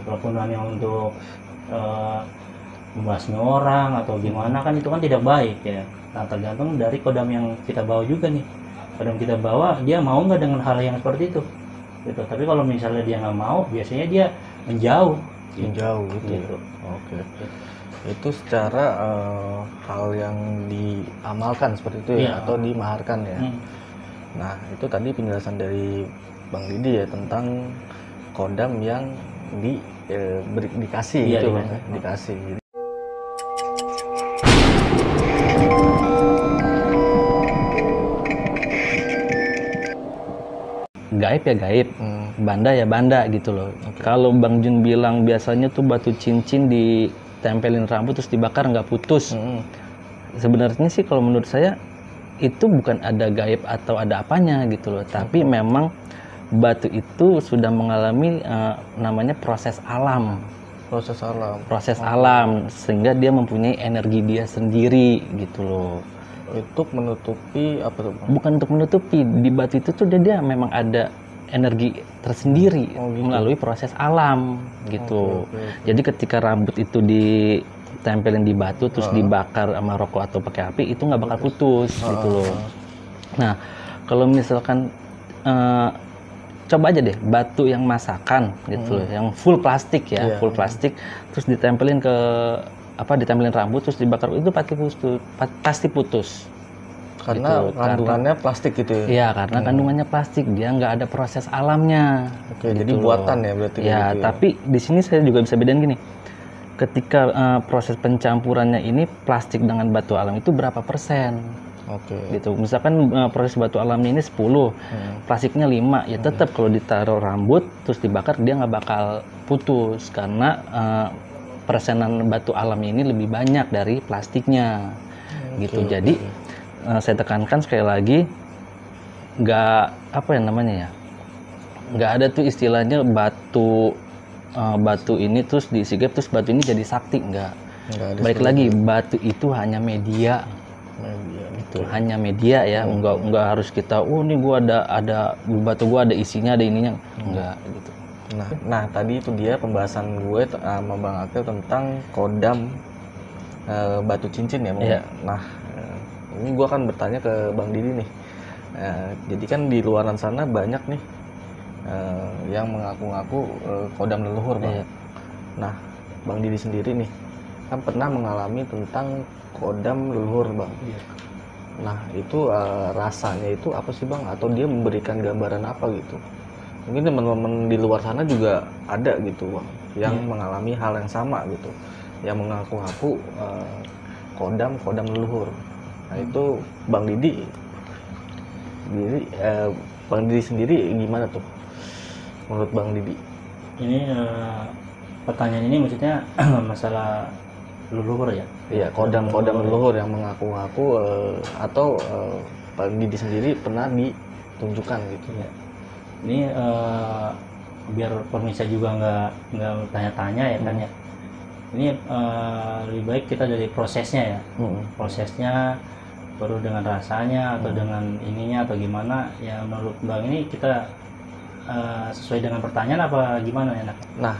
Kalau penggunaannya untuk membasmi orang atau gimana kan itu kan tidak baik ya. Nah tergantung dari kodam yang kita bawa juga nih. Kodam kita bawa dia mau nggak dengan hal yang seperti itu gitu. Tapi kalau misalnya dia nggak mau, biasanya dia menjauh gitu. Oke. Itu secara hal yang diamalkan seperti itu ya, atau dimaharkan ya. Nah itu tadi penjelasan dari Bang Didi ya tentang kodam yang dikasih gitu Bang, dikasih. Gaib ya gaib, banda ya banda gitu loh. Kalau Bang Jun bilang biasanya tuh batu cincin ditempelin rambut terus dibakar nggak putus. Sebenarnya sih kalau menurut saya itu bukan ada gaib atau ada apanya gitu loh, tapi memang batu itu sudah mengalami namanya proses alam. Proses alam sehingga dia mempunyai energi dia sendiri gitu loh. Untuk menutupi apa tuh Bang? Bukan untuk menutupi, di batu itu tuh dia memang ada energi tersendiri gitu. Melalui proses alam gitu. Jadi ketika rambut itu ditempelin di batu terus dibakar sama rokok atau pakai api itu nggak bakal putus gitu loh. Nah kalau misalkan coba aja deh batu yang masakan gitu loh, yang full plastik ya, full plastik terus ditempelin ditempelin rambut terus dibakar itu pasti putus. Karena gitu. Kandungannya plastik gitu ya? Iya, karena kandungannya plastik, dia nggak ada proses alamnya. Oke, gitu jadi buatan ya berarti? Ya, gitu tapi di sini saya juga bisa bedain gini. Ketika proses pencampurannya ini plastik dengan batu alam itu berapa persen? Gitu. Misalkan proses batu alamnya ini 10, plastiknya 5, ya tetap kalau ditaruh rambut terus dibakar dia nggak bakal putus karena persenan batu alamnya ini lebih banyak dari plastiknya. Gitu. Jadi saya tekankan sekali lagi, nggak nggak ada tuh istilahnya batu ini terus diisi gaib terus batu ini jadi sakti, nggak balik lagi batu itu hanya media gitu, hanya media ya, nggak harus kita ini gua ada batu gua ada isinya ada ininya, nggak gitu. Nah tadi itu dia pembahasan gue sama Bang Akil tentang kodam batu cincin ya Bang. Nah ini gue akan bertanya ke Bang Didi nih. Jadi kan di luaran sana banyak nih yang mengaku-ngaku kodam leluhur Bang. Nah Bang Didi sendiri nih kan pernah mengalami tentang kodam leluhur Bang. Nah itu rasanya itu apa sih Bang? Atau dia memberikan gambaran apa gitu? Mungkin teman-teman di luar sana juga ada gitu Bang yang mengalami hal yang sama gitu, yang mengaku-ngaku kodam leluhur. Nah itu Bang Didi sendiri gimana tuh menurut Bang Didi? Ini pertanyaan ini maksudnya masalah leluhur ya? Iya, kodam leluhur yang mengaku-ngaku atau Bang Didi sendiri pernah ditunjukkan gitu ya? Ini biar pemirsa juga nggak tanya-tanya ya kan ya. Ini lebih baik kita dari prosesnya ya. Prosesnya baru dengan rasanya atau dengan ininya atau gimana ya, menurut Bang ini kita sesuai dengan pertanyaan apa gimana ya? Nah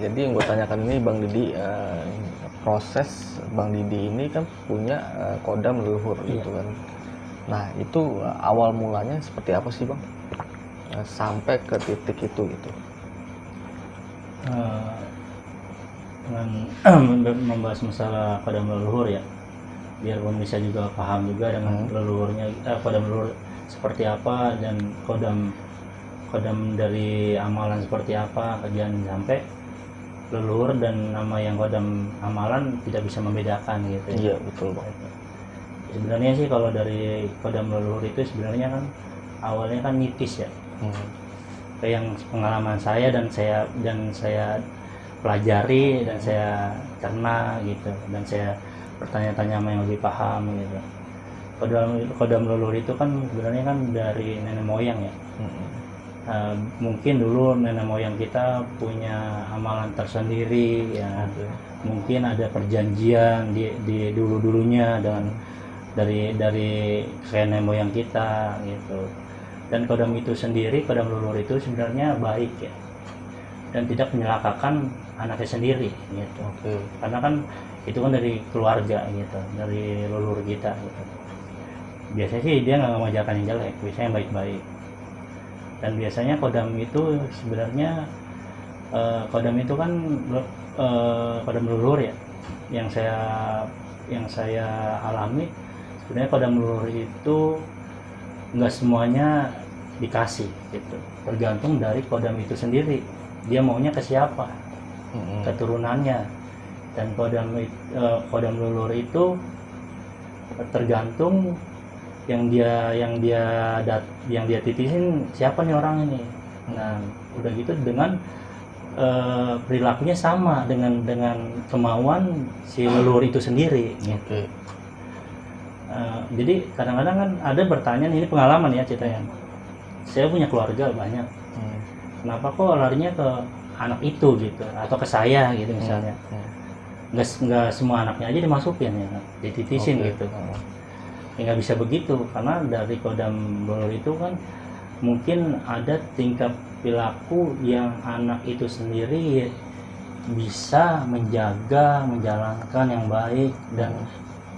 jadi yang gue tanyakan ini Bang Didi, proses Bang Didi ini kan punya kodam leluhur gitu kan. Nah itu awal mulanya seperti apa sih Bang sampai ke titik itu gitu? Dengan membahas masalah kodam leluhur ya, biar pemirsa juga paham juga dengan leluhurnya, kodam leluhur seperti apa dan kodam dari amalan seperti apa, jangan sampai leluhur dan nama yang kodam amalan tidak bisa membedakan gitu. Iya betul Bang. Sebenarnya sih kalau dari kodam leluhur itu sebenarnya kan awalnya kan mitis ya. Kayak yang pengalaman saya dan saya pelajari dan saya cerna gitu, dan saya bertanya-tanya sama yang lebih paham gitu. Kodam leluhur itu kan sebenarnya kan dari nenek moyang ya. Mungkin dulu nenek moyang kita punya amalan tersendiri ya. Mungkin ada perjanjian di dulunya dan dari nenek moyang kita gitu. Dan kodam itu sendiri, kodam leluhur itu sebenarnya baik ya. dan tidak menyelakakan anaknya sendiri gitu. Karena kan itu kan dari keluarga gitu, dari leluhur kita gitu. Biasanya sih dia nggak mengajarkan yang jelek, biasanya yang baik-baik. Dan biasanya kodam itu sebenarnya kodam itu kan kodam leluhur ya, yang saya alami sebenarnya kodam leluhur itu nggak semuanya dikasih gitu, tergantung dari kodam itu sendiri, dia maunya ke siapa, keturunannya. Dan kodam leluhur itu tergantung yang dia titisin siapa nih orang ini. Nah udah gitu dengan perilakunya sama dengan kemauan si leluhur itu sendiri gitu. Jadi kadang-kadang kan ada bertanya, ini pengalaman ya ceritanya, saya punya keluarga banyak, kenapa kok larinya ke anak itu gitu, atau ke saya gitu misalnya. Nggak semua anaknya aja dimasukin ya, dititisin gitu. Ya nggak bisa begitu, karena dari kodam leluhur itu kan mungkin ada tingkah perilaku yang anak itu sendiri bisa menjaga, menjalankan yang baik dan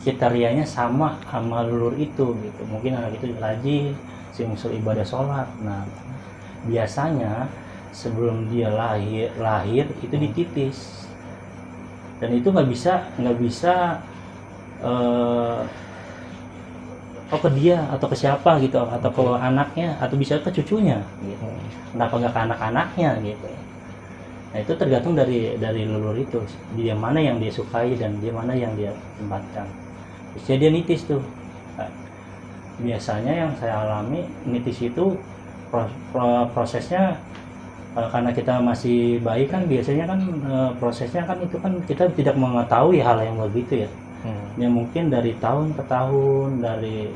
kriterianya sama leluhur itu gitu. Mungkin anak itu rajin, si unsur ibadah sholat. Nah biasanya sebelum dia lahir itu dititis, dan itu nggak bisa ke dia atau ke siapa gitu, atau ke anaknya, atau bisa ke cucunya gitu. Kenapa nggak ke anak-anaknya gitu. Nah itu tergantung dari leluhur itu, dia mana yang dia sukai dan dia mana yang dia tempatkan. Biasanya dia nitis tuh. Nah, biasanya yang saya alami nitis itu prosesnya karena kita masih bayi kan, biasanya kan prosesnya kan itu kan kita tidak mengetahui hal yang begitu ya. Ya mungkin dari tahun ke tahun, dari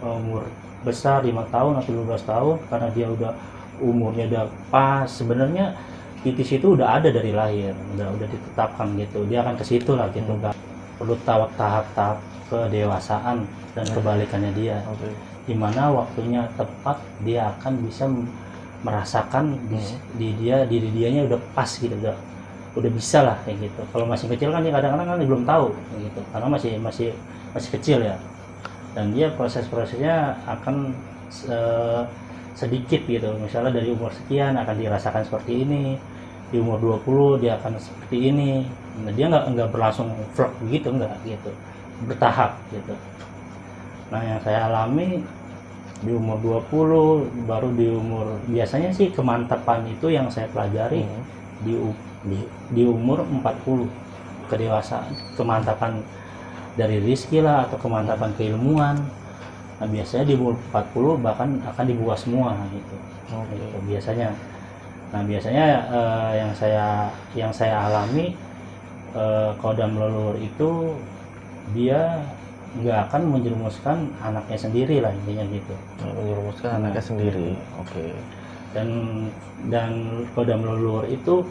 umur besar 5 tahun atau 12 tahun, karena dia udah umurnya udah pas, sebenarnya titis itu udah ada dari lahir, udah ditetapkan gitu, dia akan ke situ lah gitu. Nggak perlu tahap-tahap kedewasaan dan kebalikannya dia, dimana waktunya tepat dia akan bisa merasakan diri dianya udah pas gitu, udah bisa lah kayak gitu. Kalau masih kecil kan dia kadang-kadang kan belum tahu gitu, karena masih kecil ya, dan dia prosesnya akan sedikit gitu. Misalnya dari umur sekian akan dirasakan seperti ini, di umur 20 dia akan seperti ini. Nah, dia nggak berlangsung vlog gitu, enggak gitu, bertahap gitu. Nah yang saya alami di umur 20, baru di umur, biasanya sih kemantapan itu yang saya pelajari di umur 40, kedewasaan, kemantapan dari rizki lah, atau kemantapan keilmuan. Nah biasanya di umur 40 bahkan akan dibuka semua gitu. Gitu biasanya. Nah biasanya yang saya alami, kodam leluhur itu dia nggak akan menjerumuskan anaknya sendiri lah, intinya gitu. Menjerumuskan anaknya sendiri. Dan kodam leluhur itu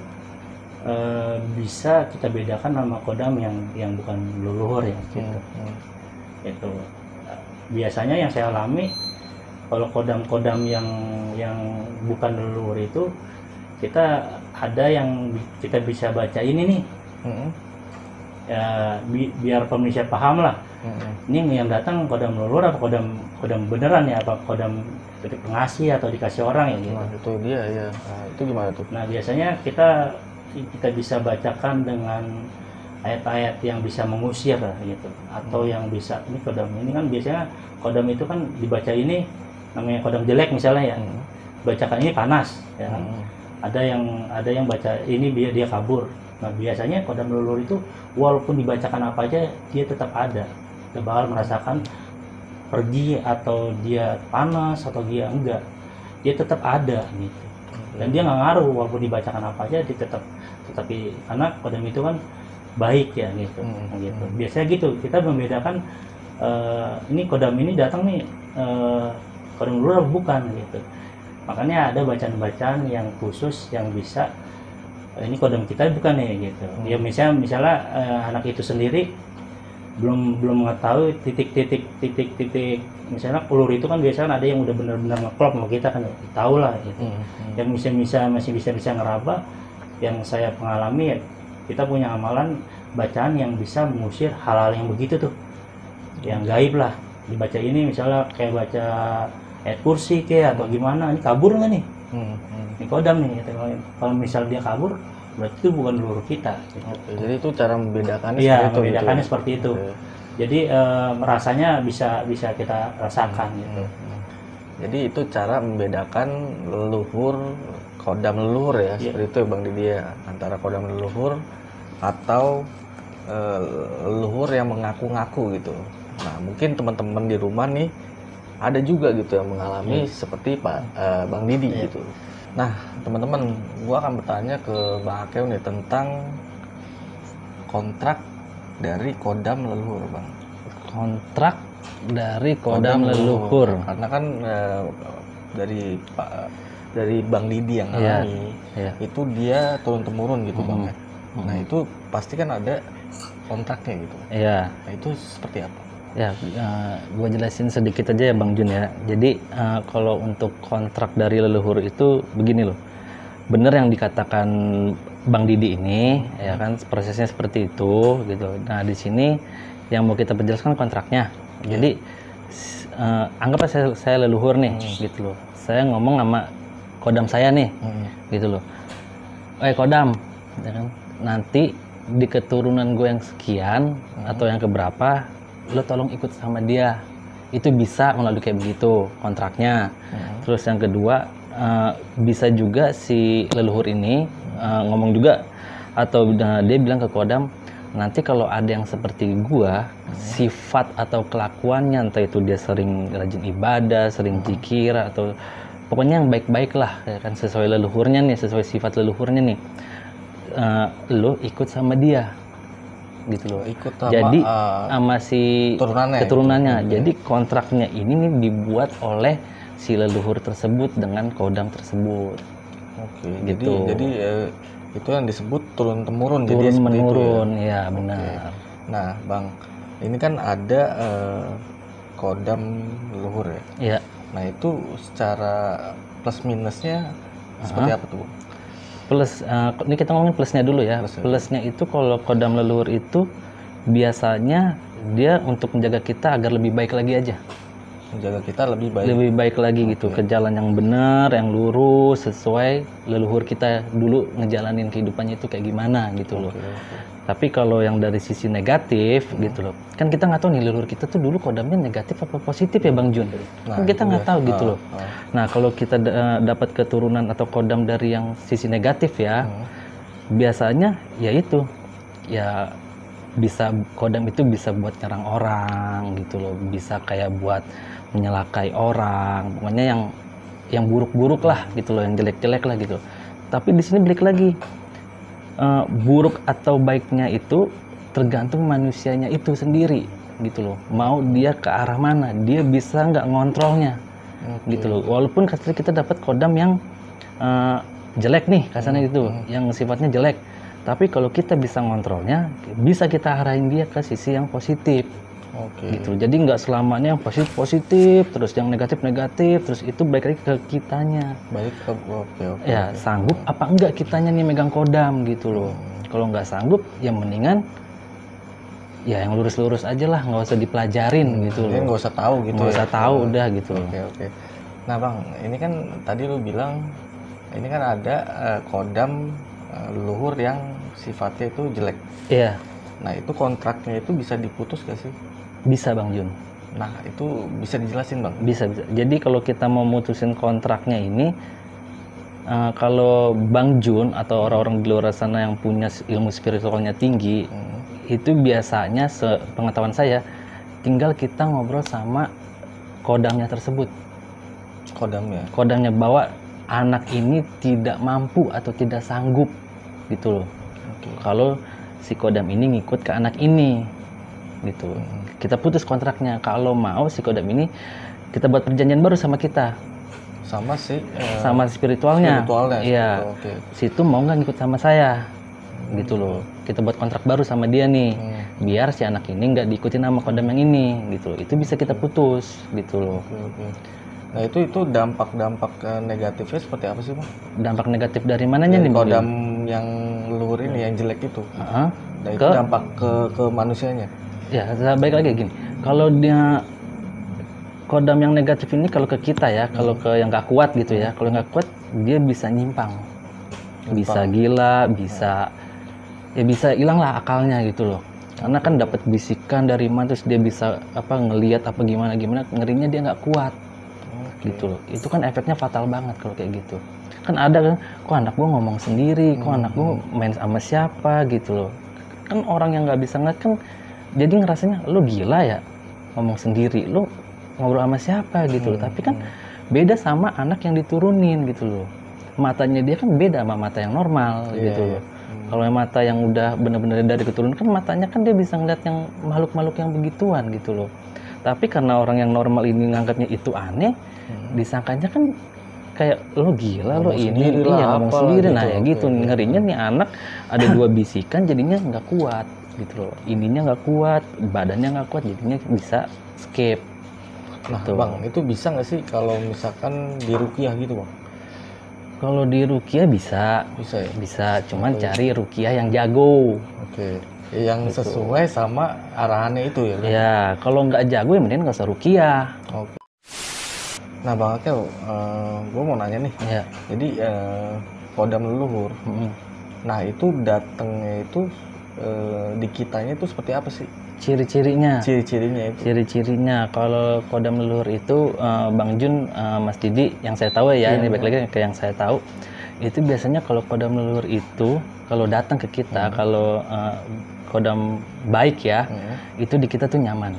bisa kita bedakan sama kodam yang bukan leluhur ya gitu. Itu biasanya yang saya alami, kalau kodam-kodam yang bukan leluhur itu, kita ada yang kita bisa baca ini nih. Ya, biar pemirsa paham lah. Ini yang datang kodam leluhur apa kodam beneran ya, apa kodam pengasih atau dikasih orang ya gitu. Nah, itu dia ya. Nah, itu gimana tuh? Nah biasanya kita bisa bacakan dengan ayat-ayat yang bisa mengusir lah gitu, atau yang bisa, ini kodam ini kan biasanya kodam itu kan dibaca ini namanya kodam jelek misalnya ya, bacakan ini panas ya kan? Ada yang baca ini dia kabur. Nah biasanya kodam leluhur itu walaupun dibacakan apa aja dia tetap ada, dia bakal merasakan pergi, atau dia panas atau dia enggak, dia tetap ada gitu. Dan dia nggak ngaruh walaupun dibacakan apa aja, dia tetapi karena kodam itu kan baik ya gitu. Gitu biasanya gitu kita membedakan ini kodam ini datang nih kodam leluhur bukan gitu. Makanya ada bacaan-bacaan yang khusus yang bisa ini kodam kita bukan nih gitu. Ya misalnya anak itu sendiri belum mengetahui titik, misalnya leluhur itu kan biasanya ada yang udah benar-benar ngeklop sama kita kan, tahu lah gitu. Yang masih bisa ngeraba, yang saya mengalami, kita punya amalan bacaan yang bisa mengusir hal-hal yang begitu tuh, yang gaib lah. Dibaca ini misalnya kayak baca ayat kursi kayak atau gimana, ini kabur nggak nih? Ini kodam nih. Kalau misal dia kabur, berarti itu bukan leluhur kita. Oke, jadi itu cara membedakannya Iya, seperti itu. membedakannya gitu. seperti itu. Oke. Jadi rasanya bisa kita rasakan gitu. Jadi itu cara membedakan leluhur, kodam leluhur ya, seperti itu ya Bang Didi ya, antara kodam leluhur atau leluhur yang mengaku-ngaku gitu. Nah mungkin teman-teman di rumah nih ada juga gitu yang mengalami seperti Bang Didi gitu. Nah teman-teman, gua akan bertanya ke Bang Akeo nih tentang kontrak dari kodam leluhur, Bang. Kontrak dari kodam leluhur. Karena kan dari Bang Didi yang alami, itu dia turun temurun gitu Bang. Nah itu pasti kan ada kontraknya gitu. Iya. Nah itu seperti apa? Ya, gue jelasin sedikit aja ya Bang Jun ya. Jadi kalau untuk kontrak dari leluhur itu begini loh. Bener yang dikatakan Bang Didi ini, ya kan prosesnya seperti itu gitu. Nah di sini yang mau kita perjelaskan kontraknya. Jadi anggaplah saya leluhur nih, gitu loh. Saya ngomong sama kodam saya nih, gitu loh. Kodam, ya kan? Nanti di keturunan gue yang sekian atau yang keberapa, lo tolong ikut sama dia. Itu bisa melalui kayak begitu kontraknya. Terus yang kedua, bisa juga si leluhur ini ngomong juga, atau dia bilang ke kodam, nanti kalau ada yang seperti gua, sifat atau kelakuannya, entah itu dia sering rajin ibadah, sering zikir, atau pokoknya yang baik-baik lah, ya kan, sesuai leluhurnya nih, sesuai sifat leluhurnya nih, lo ikut sama dia gitu loh. Ikut sama, jadi sama si keturunannya. Jadi kontraknya ini nih dibuat oleh si leluhur tersebut dengan kodam tersebut. Oke, gitu. Jadi itu yang disebut turun temurun. Turun jadi menurun, itu ya. Ya benar. Nah, Bang, ini kan ada kodam leluhur ya. Iya. Nah, itu secara plus minusnya seperti apa tuh? Plus, ini kita ngomongin plusnya dulu ya. Plusnya itu kalau kodam leluhur itu biasanya dia untuk menjaga kita agar lebih baik lagi aja. Menjaga kita lebih baik. Lebih baik lagi gitu, ke jalan yang benar, yang lurus, sesuai leluhur kita dulu ngejalanin kehidupannya itu kayak gimana gitu loh. Tapi kalau yang dari sisi negatif gitu loh, kan kita nggak tahu nih leluhur kita tuh dulu kodamnya negatif apa positif ya Bang Jun. Kan kita nggak tahu gitu loh. Nah kalau kita dapat keturunan atau kodam dari yang sisi negatif ya, biasanya ya itu, ya bisa kodam itu bisa buat nyerang orang gitu loh, bisa kayak buat menyelakai orang, pokoknya yang buruk-buruk lah gitu loh, yang jelek-jelek lah gitu. Tapi di sini balik lagi, buruk atau baiknya itu tergantung manusianya itu sendiri gitu loh, mau dia ke arah mana, dia bisa nggak ngontrolnya gitu loh. Walaupun kasarnya kita dapat kodam yang jelek nih kasarnya gitu, yang sifatnya jelek, tapi kalau kita bisa ngontrolnya, bisa kita arahin dia ke sisi yang positif. Gitu. Jadi nggak selamanya yang positif terus, yang negatif terus, itu balik lagi ke kitanya. Ya sanggup apa enggak kitanya nih megang kodam gitu loh. Kalau nggak sanggup ya mendingan ya yang lurus-lurus aja lah, nggak usah dipelajarin gitu loh. Nggak usah tahu gitu. Nggak usah tahu udah gitu. Oke. Nah Bang, ini kan tadi lu bilang ini kan ada kodam leluhur yang sifatnya itu jelek. Iya. Nah itu kontraknya itu bisa diputus gak sih? Bisa Bang Jun. Nah itu bisa dijelasin Bang? Bisa. Jadi kalau kita mau mutusin kontraknya ini, kalau Bang Jun atau orang-orang di luar sana yang punya ilmu spiritualnya tinggi, itu biasanya sepengetahuan saya, tinggal kita ngobrol sama kodamnya tersebut. Kodamnya bahwa anak ini tidak mampu atau tidak sanggup gitu loh. Kalau si kodam ini ngikut ke anak ini gitu, kita putus kontraknya. Kalau mau si kodam ini, kita buat perjanjian baru sama kita, sama spiritualnya. Iya. Situ mau nggak ngikut sama saya gitu loh. Kita buat kontrak baru sama dia nih, biar si anak ini nggak diikutin sama kodam yang ini gitu. Itu bisa kita putus gitu loh. Nah itu dampak negatifnya seperti apa sih Bang? Dampak negatif dari mananya nih? Kodam yang leluhur ini yang jelek itu. Dan itu Ke- dampak ke manusianya. Ya, baik lagi gini. Kalau dia kodam yang negatif ini kalau ke kita ya, kalau ke yang nggak kuat gitu ya, kalau nggak kuat dia bisa nyimpang, bisa gila, bisa ya bisa hilang lah akalnya gitu loh. Karena kan dapat bisikan dari mana terus dia bisa apa ngelihat apa gimana ngerinya dia nggak kuat gitu loh. Itu kan efeknya fatal banget kalau kayak gitu. Kan ada kan, kok anak gua ngomong sendiri, kok anak gua main sama siapa gitu loh. Kan orang yang nggak bisa ngeliat kan jadi ngerasanya lu gila ya ngomong sendiri, lu ngobrol sama siapa gitu loh. Tapi kan beda sama anak yang diturunin gitu loh. Matanya dia kan beda sama mata yang normal gitu loh. Kalau yang mata yang udah benar-benar dari keturunan kan matanya kan dia bisa ngeliat yang makhluk-makhluk yang begituan gitu loh. Tapi karena orang yang normal ini nganggapnya itu aneh, disangkanya kan kayak lo gila lo ini ngomong sendiri nah ya gitu. Ngerinya nih anak ada dua bisikan jadinya nggak kuat gitu loh. Ininya nggak kuat, badannya nggak kuat jadinya bisa escape. Nah, Gitu. Bang, itu bisa nggak sih kalau misalkan diruqyah gitu, Bang? Kalau di ruqyah bisa, Bisa ya? bisa, cuman cari ruqyah yang jago. Oke. Yang sesuai sama arahannya itu ya? Kan? Ya, kalau nggak jago ya mending nggak usah ruqyah. Oke. Nah, Bang Akel, gue mau nanya nih. Ya. Jadi, kodam leluhur, nah itu datangnya itu di kitanya itu seperti apa sih? Ciri-cirinya. Ciri-cirinya itu? Ciri-cirinya kalau kodam leluhur itu Bang Jun, Mas Didi yang saya tahu ya, ini balik lagi ke yang saya tahu. Itu biasanya kalau kodam leluhur itu kalau datang ke kita, kalau kodam baik ya, itu di kita tuh nyaman.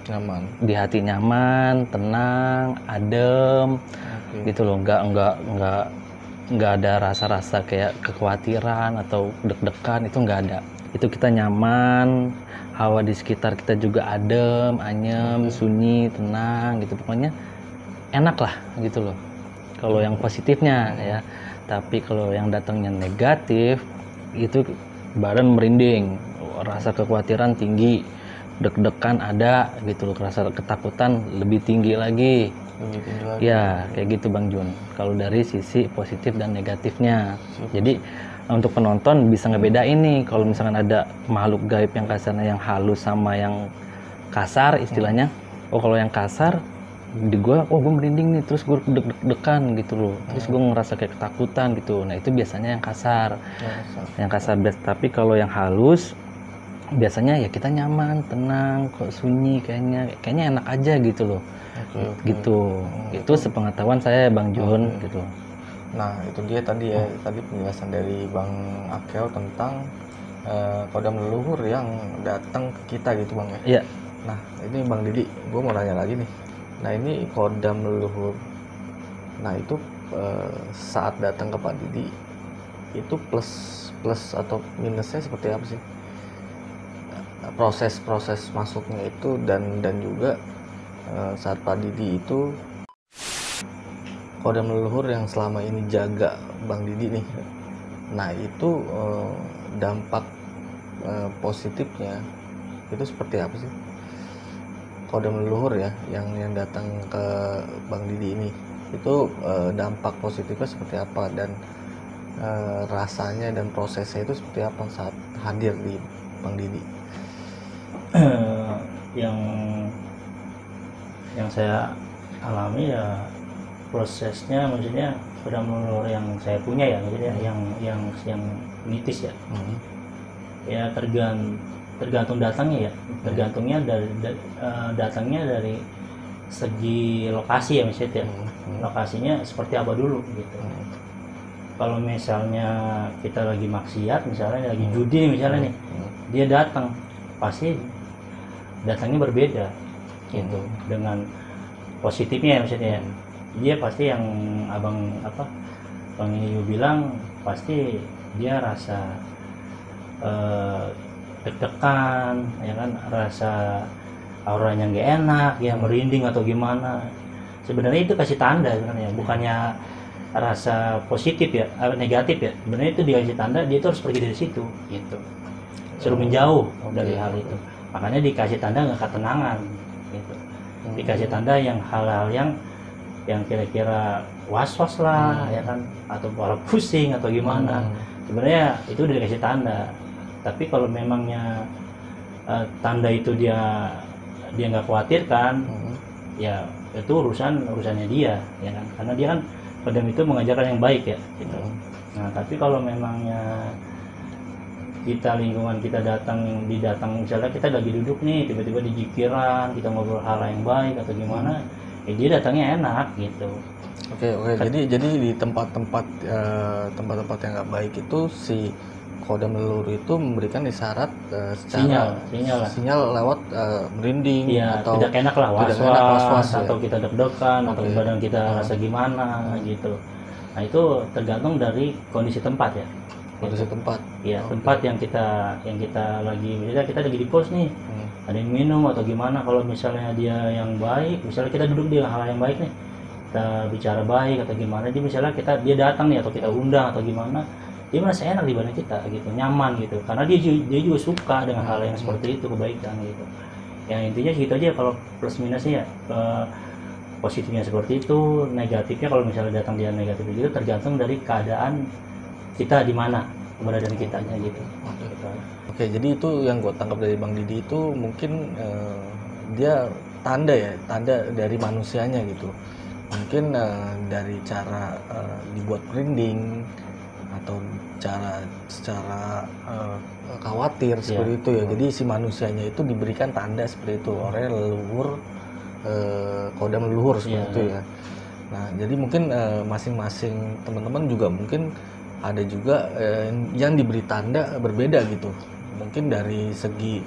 Nyaman. Di hati nyaman, tenang, adem, gitu loh. Nggak ada rasa-rasa kayak kekhawatiran atau deg-degan, itu nggak ada. Itu kita nyaman, hawa di sekitar kita juga adem, anyem, sunyi, tenang gitu. Pokoknya enak lah gitu loh. Kalau yang positifnya ya. Tapi kalau yang datangnya negatif, itu badan merinding, rasa kekhawatiran tinggi, deg-degan ada gitu loh, rasa ketakutan lebih tinggi lagi. Ya, kayak gitu Bang Jun. Kalau dari sisi positif dan negatifnya. Jadi untuk penonton bisa ngebedain nih kalau misalkan ada makhluk gaib yang kasarnya yang halus sama yang kasar istilahnya. Oh, kalau yang kasar di gue merinding nih, terus gue deg-degan gitu loh, terus gue ngerasa kayak ketakutan gitu. Nah itu biasanya yang kasar. Yang kasar. Tapi kalau yang halus biasanya ya kita nyaman, tenang, kok sunyi, kayaknya enak aja gitu loh. Gitu. Itu sepengetahuan saya Bang Jun gitu. Nah itu dia tadi ya, tadi penjelasan dari Bang Akel tentang kodam leluhur yang datang ke kita gitu Bang ya. Iya. Nah ini Bang Didi, gue mau nanya lagi nih. Nah ini kodam leluhur, nah itu saat datang ke Pak Didi itu plus atau minusnya seperti apa sih? Proses masuknya itu dan juga saat Pak Didi itu kodam leluhur yang selama ini jaga Bang Didi nih, nah itu dampak positifnya itu seperti apa sih? Kodam leluhur ya yang datang ke Bang Didi ini itu dampak positifnya seperti apa dan rasanya dan prosesnya itu seperti apa saat hadir di Bang Didi? Yang saya alami ya prosesnya, maksudnya kodam leluhur yang saya punya ya, maksudnya yang mitis ya. Ya tergantung datangnya ya, tergantungnya datangnya dari segi lokasi ya misalnya ya. Lokasinya seperti apa dulu gitu. Kalau misalnya kita lagi maksiat, misalnya lagi judi misalnya nih, dia datang pasti datangnya berbeda gitu. Dengan positifnya ya misalnya ya, dia pasti yang Bang Yu bilang, pasti dia rasa deg-degan ya kan, rasa auranya nggak enak ya, merinding atau gimana. Sebenarnya itu kasih tanda sebenarnya, bukannya rasa positif ya, negatif ya. Sebenarnya itu dikasih tanda dia itu harus pergi dari situ gitu, suruh menjauh dari hal itu. Makanya dikasih tanda nggak ketenangan gitu, dikasih tanda yang hal-hal yang kira-kira was-was lah ya kan, atau pola pusing atau gimana. sebenarnya itu udah dikasih tanda. Tapi kalau memangnya tanda itu dia nggak khawatirkan, ya itu urusannya dia, ya kan, karena dia kan kodam itu mengajarkan yang baik ya gitu. Nah tapi kalau memangnya kita lingkungan kita datang misalnya kita lagi duduk nih tiba-tiba di jikiran kita ngobrol hal yang baik atau gimana, ya dia datangnya enak gitu. Oke. Jadi di tempat-tempat yang nggak baik itu si kodam leluhur itu memberikan isyarat secara sinyal lewat merinding, ya, atau tidak enak lah, was-was atau ya? kita deg-degan atau badan kita rasa gimana gitu. Nah itu tergantung dari kondisi tempat ya. Kondisi tempat. Ya, tempat yang kita lagi, misalnya kita lagi di pos nih, ada yang minum atau gimana. Kalau misalnya dia yang baik, misalnya kita duduk di hal yang baik nih, kita bicara baik atau gimana, dia misalnya dia datang nih atau kita undang atau gimana, dia merasa enak di badan kita gitu, nyaman gitu, karena dia juga suka dengan hal yang seperti itu, kebaikan gitu. Yang intinya gitu aja. Kalau plus minusnya ya positifnya seperti itu, negatifnya kalau misalnya datang dia negatif gitu tergantung dari keadaan kita di mana, keberadaan kitanya gitu. Oke, jadi itu yang gue tangkap dari Bang Didi itu mungkin dia tanda dari manusianya gitu. Mungkin dari cara dibuat merinding atau secara khawatir seperti itu ya. Jadi si manusianya itu diberikan tanda seperti itu oleh leluhur, kodam leluhur seperti itu ya. Nah, jadi mungkin masing-masing teman-teman juga mungkin ada juga yang diberi tanda berbeda gitu. Mungkin dari segi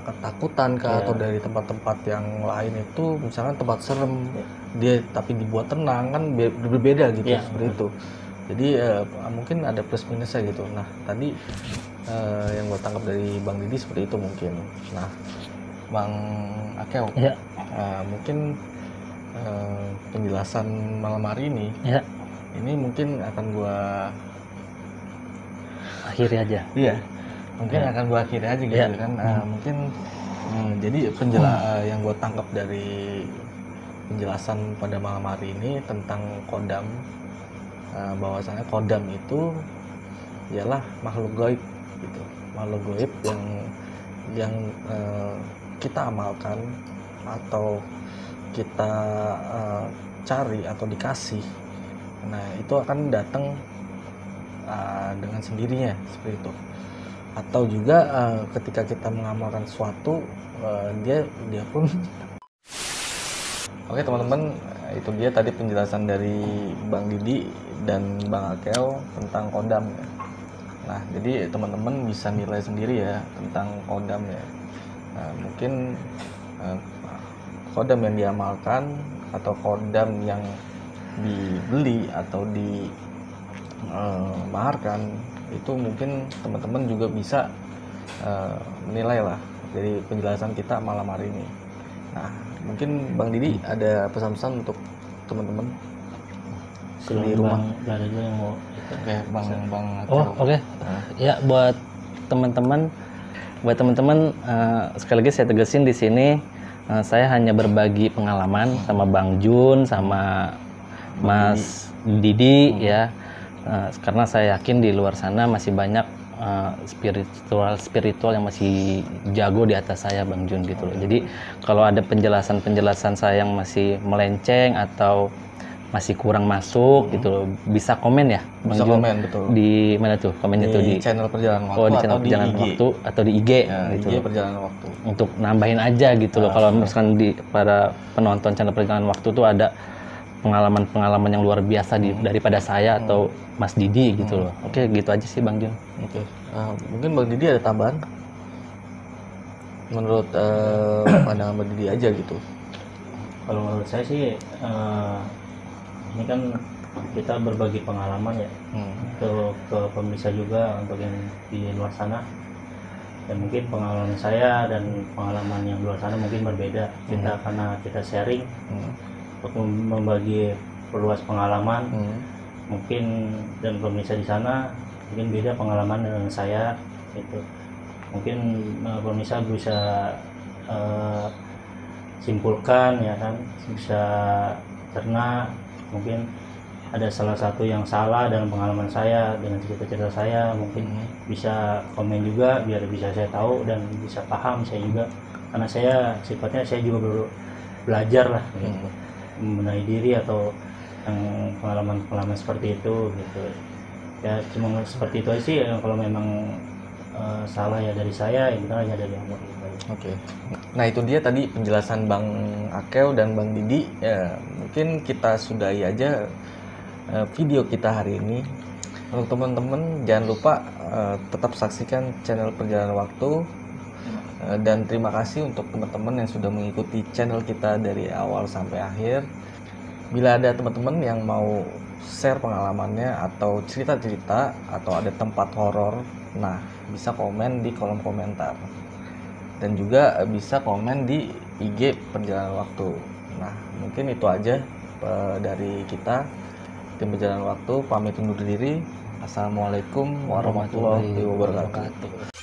ketakutan atau dari tempat-tempat yang lain itu misalnya tempat serem dia tapi dibuat tenang kan berbeda gitu seperti itu. Jadi mungkin ada plus minusnya gitu. Nah tadi yang gue tangkap dari Bang Didi seperti itu mungkin. Nah Bang Akel, mungkin penjelasan malam hari ini ini mungkin akan gue akhiri aja. Iya, mungkin akan gue akhiri aja gitu kan. Mungkin jadi yang gue tangkap dari penjelasan pada malam hari ini tentang kodam, bahwasanya kodam itu ialah makhluk gaib gitu, makhluk gaib yang kita amalkan atau kita cari atau dikasih. Nah itu akan datang dengan sendirinya seperti itu. Atau juga ketika kita mengamalkan sesuatu, dia pun. Oke teman-teman, itu dia tadi penjelasan dari Bang Didi dan Bang Akel tentang kodam ya. Nah jadi teman-teman bisa nilai sendiri ya tentang kodam ya. Nah, mungkin kodam yang diamalkan atau kodam yang dibeli atau dimaharkan itu mungkin teman-teman juga bisa menilai lah dari penjelasan kita malam hari ini. Nah mungkin Bang Didi ada pesan-pesan untuk teman-teman di rumah. Ada dulu yang mau. Oke, Bang. Oke. Ya buat teman-teman sekali lagi saya tegasin di sini saya hanya berbagi pengalaman sama Bang Jun sama Mas Didi ya, karena saya yakin di luar sana masih banyak spiritual yang masih jago di atas saya Bang Jun gitu loh. Jadi kalau ada penjelasan saya yang masih melenceng atau masih kurang masuk gitu loh, bisa komen ya Bang Jun. Komen betul. Di mana tuh komennya tuh di channel Perjalanan Waktu di channel Perjalanan Waktu atau di IG gitu. IG Perjalanan Waktu. Untuk nambahin aja gitu loh. Kalau misalkan di para penonton channel Perjalanan Waktu tuh ada pengalaman yang luar biasa daripada saya atau Mas Didi gitu loh. Oke, gitu aja sih Bang Jun. Oke. Mungkin Bang Didi ada tambahan? Menurut pandangan Bang Didi aja gitu. Kalau menurut saya sih ini kan kita berbagi pengalaman ya ke pemirsa juga untuk yang di luar sana. Dan mungkin pengalaman saya dan pengalaman yang di luar sana mungkin berbeda. Karena kita sharing untuk membagi perluas pengalaman, mungkin dan pemirsa di sana mungkin beda pengalaman dengan saya gitu. Mungkin pemirsa bisa simpulkan ya kan, bisa cerna mungkin ada salah satu yang salah dalam pengalaman saya dengan cerita-cerita saya, mungkin bisa komen juga biar bisa saya tahu dan bisa paham saya juga, karena saya sifatnya saya juga baru belajar lah gitu, membenahi diri atau pengalaman-pengalaman seperti itu gitu ya. Cuma seperti itu aja sih. Kalau memang salah ya dari saya, itu hanya dari Allah gitu. Oke. Nah itu dia tadi penjelasan Bang Akel dan Bang Didi. Ya, mungkin kita sudahi aja video kita hari ini. Untuk teman-teman jangan lupa tetap saksikan channel Perjalanan Waktu, dan terima kasih untuk teman-teman yang sudah mengikuti channel kita dari awal sampai akhir. Bila ada teman-teman yang mau share pengalamannya atau cerita-cerita atau ada tempat horor, nah bisa komen di kolom komentar dan juga bisa komen di IG Perjalanan Waktu. Nah mungkin itu aja dari kita, tim Perjalanan Waktu pamit undur diri. Assalamualaikum warahmatullahi wabarakatuh.